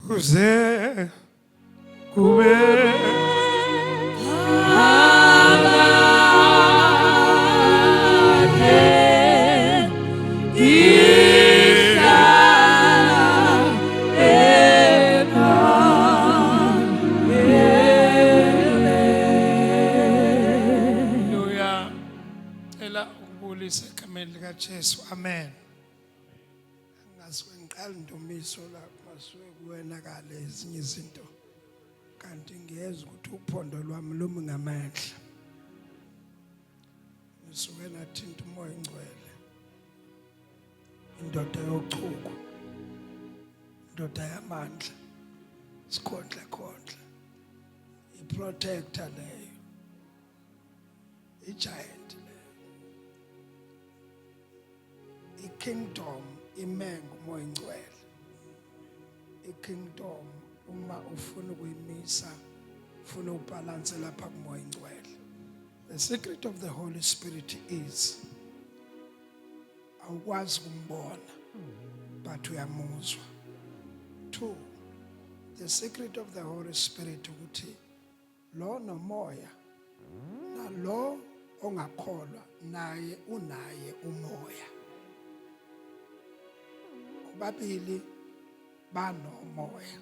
kuze kube Jesu, amen. Ngasuke ngiqala Ndumiso lapha masuke kuwenakala ezinye izinto. Kanti ngiyeza ukuthi uphondo lwami lumi ngamandla. Ngisuke nathinta umoya ingcwele. Indoda yochuku. Indoda yamandla. Sikhondla khondla. I-protector leyo. I-giant. Kingdom imengu moya ingcwele. Kingdom uma ufuna ukuyimisa ufuna ubalance lapha kumoya ingcwele. The secret of the Holy Spirit is awukwazi kumbona but uyamuzwa. 2, the secret of the Holy Spirit ukuthi lo nomoya nalo ongakholwa naye unaye umoya. Babili banomoya.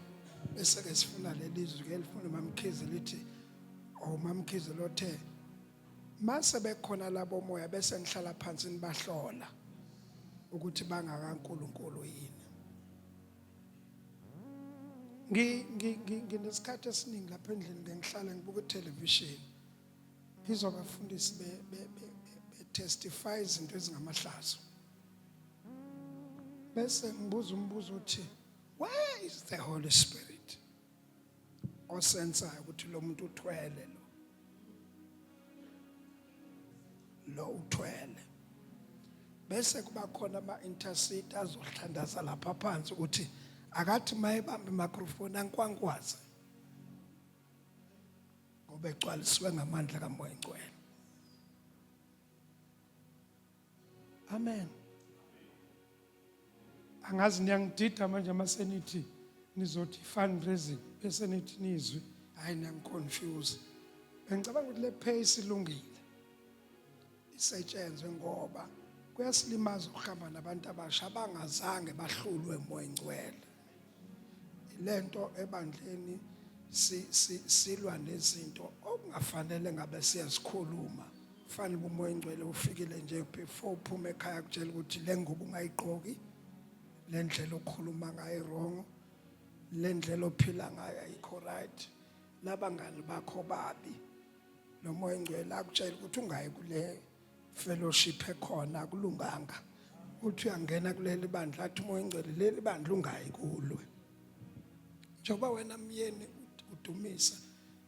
Bese ke sifuna lelizwi ke lifuna uMamkhize lithi uMamkhize lothe mase bekhona labo moya bese ngihlala phansi nibahlola ukuthi bangakaNkulunkulu yini. Nginesikhathi esiningi lapha endlini ngihlala ngibuka television. Ngizobafundisi be testify izinto ezingamahlazo. Bese ngibuza umbuzo uthi where is the Holy Spirit? Osensayo ukuthi lo muntu uthwele lo uthwele. Bese kuba khona ama-interceders ohlondaza lapha phansi ukuthi akathi mayebamba i-microphone angikwankwazi ngoba egcwalisiwe ngamandla kaMoya Ingcwele. Amen. Angazi niyangidida manje amasenithi nizothi fundraising bese nithi nizwe hayi ngiyaconfuse. Bengicabanga ukuthi le pace ilungile. Isetshenzwe ngoba kuyasilimaza ukuhamba nabantu abasha abangazange bahlulwe uMoya Ingcwele. Lento ebandleni silwa nezinto okungafanele ngabe siyazikhuluma. Kufanele uMoya Ingcwele ufikile nje before uphume ekhaya kutshela ukuthi le ngubo ungayigqoki. Lendlela okhuluma ngayo wrong, lendlela ophila ngayo ayikho right. Labangani bakho babi lo Moya Ingcwele akutshela ukuthi ungayi kule fellowship ekhona akulunganga. Uthi uyangena kuleli bandla athi uMoya Ingcwele leli bandla ungayi kulwe. Njoba wena myeni udumisa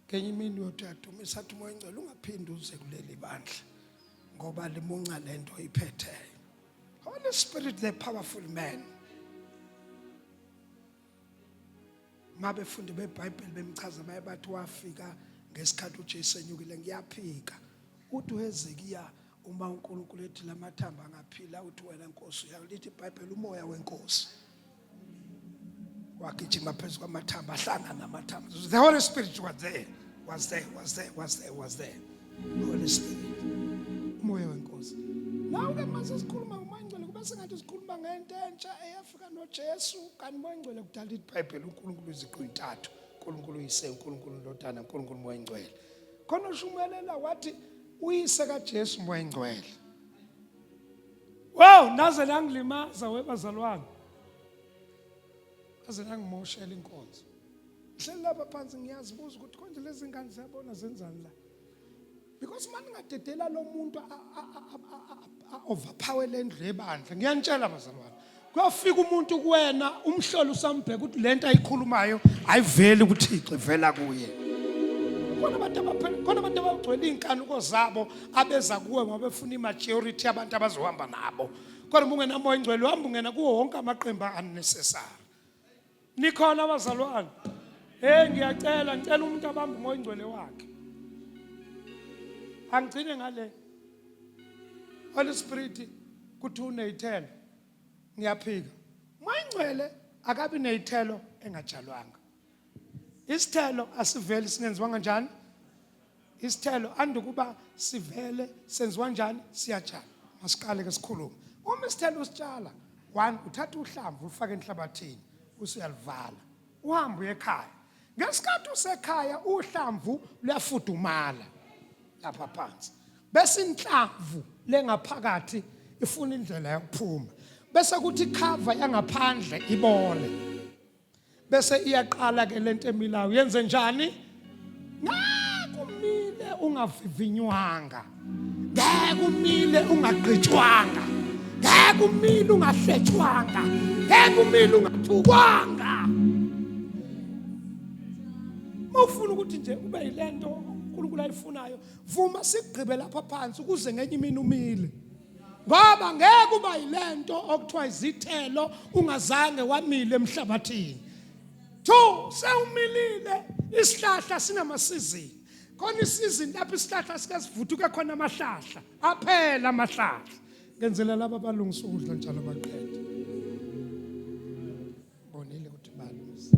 kenye imini uyothi uyadumisa athi uMoya Ingcwele ungaphindi uze kuleli bandla ngoba limunca lento oyiphetheyo. Holy Spirit, the powerful man. Mabefundi beBhayibheli bemchaza bayabathi wafika ngesikhathi uJesu enyukile ngiyaphika. Uthi uHezekiya uma uNkulunkulu ethi lamathamba angaphila uthi wena Nkosi uyalithi iBhayibheli umoya weNkosi. Wagijima phezu kwamathamba ahlangana namathamba. The Holy Spirit was there. Holy Spirit. Umoya weNkosi. Nawe ke mase sikhuluma uMoya Ingcwele kube sengathi sikhuluma ngento entsha eyafika noJesu kanti uMoya Ingcwele kudala iBhayibheli uNkulunkulu iziqu 3, uNkulunkulu uyise, uNkulunkulu uNdodana, uNkulunkulu uMoya Ingcwele. Khona ushumelela wathi uyise kaJesu uMoya Ingcwele. Wow, naze langilimaza webazalwane. Naze langimoshela inkonzo. Ngihleli lapha phansi ngiyazibuza ukuthi konje lezi ngane ziyabona zenzani la. Because manje ngadedela lo muntu overpower lendlu ebandla. Ngiyanitshela abazalwane. Kuyafika umuntu kuwena umhlolo usambheka ukuthi lento ayikhulumayo ayiveli kuThixo ivela kuye. Khona abantu abagcwele inkanuko zabo abeza kuwe ngoba befuna imajority abantu abazohamba nabo. Kodwa ungena Moya Ingcwele uhamba ungena kuwo wonke amaqembu unnecessary. Nikhona abazalwane. Ngiyacela umuntu abamba uMoya Ingcwele wakhe. Angigcine ngale Holy Spirit kuthi uneyithelo ngiyaphika. Moya Ingcwele akabi neyithelo engatshalwanga. Isithelo asiveli singenziwanga njani? Isithelo andukuba sivele senziwa kanjani? Siyatshala. Masiqale ke sikhulume. Uma isithelo usitshala, 1 uthatha uhlamvu ufake enhlabathini, usuyalivala. Uhamba uye ekhaya. Ngesikhathi usekhaya uhlamvu luyafudumala lapha phansi. Bese inhlamvu lengaphakathi ifuna indlela yokuphuma. Bese kuthi cover yangaphandle ibole. Bese iyaqala ke lento emilayo yenze njani? Kumile ungavivinywanga. Ngeke umile ungagqitshwanga. Ngeke umile ungahlethwanga. Ngeke umile ungathukwanga. Mawufuna ukuthi nje ube yilento uNkulunkulu ayifunayo, vuma sigqibe lapha phansi ukuze ngenye imini umile. Ngoba ngeke uba yilento okuthiwa izithelo ungazange wamile emhlabathini. 2 sewumilile isihlahla sinamasizini. Khona isizini lapho isihlahla sike sivuthuke khona amahlahla. Aphela amahlahla. Ngenzela laba abalungisa ukudla njalo baqede. Bonile ukuthi balungisa.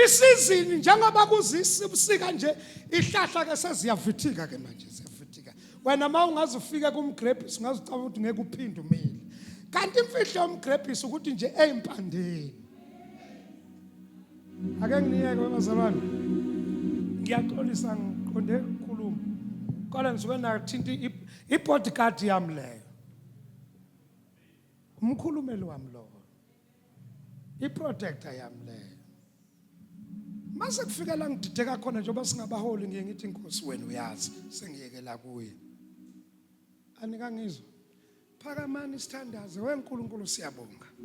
Isizini njengoba kuzisibusika nje ihlahla ke seziyavithika ke manje siyavithika. Wena mawungaze ufike kumgrebhisi ungazicabanga ukuthi ngeke uphinde umile. Kanti imfihlo yomgrebhisi ukuthi nje ezimpandeni. Ake nginiyeke bazalwane. Ngiyaxolisa ngiqonde ukukhuluma. Kodwa ngisuke nathinta ibodyguard yami leyo. Umkhulumeli wami lo. Iprotector yami leyo. Mase kufika la ngidideka khona njengoba singabaholi ngiye ngithi inkosi wena uyazi sengiyekela kuye. Anika ngizwe. Phakamani isithandaze weNkulunkulu siyabonga.